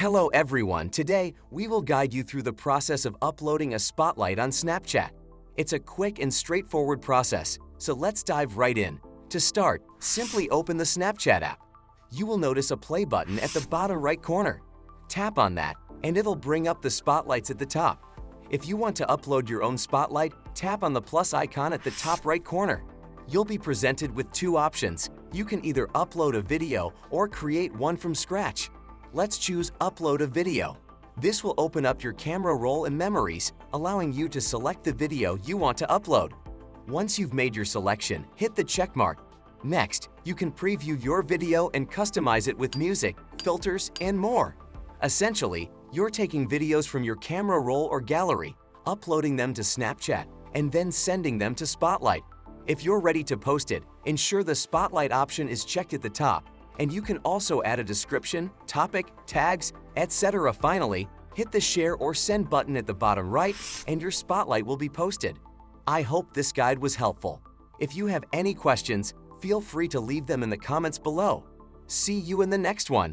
Hello everyone, today we will guide you through the process of uploading a spotlight on Snapchat. It's a quick and straightforward process, so let's dive right in. To start, simply open the Snapchat app. You will notice a play button at the bottom right corner. Tap on that, and it'll bring up the spotlights at the top. If you want to upload your own spotlight, tap on the plus icon at the top right corner. You'll be presented with two options. You can either upload a video or create one from scratch. Let's choose Upload a Video. This will open up your camera roll and memories, allowing you to select the video you want to upload. Once you've made your selection, hit the check mark. Next, you can preview your video and customize it with music, filters, and more. Essentially, you're taking videos from your camera roll or gallery, uploading them to Snapchat, and then sending them to Spotlight. If you're ready to post it, ensure the Spotlight option is checked at the top. And you can also add a description, topic, tags, etc. Finally, hit the share or send button at the bottom right and your spotlight will be posted. I hope this guide was helpful. If you have any questions, feel free to leave them in the comments below. See you in the next one.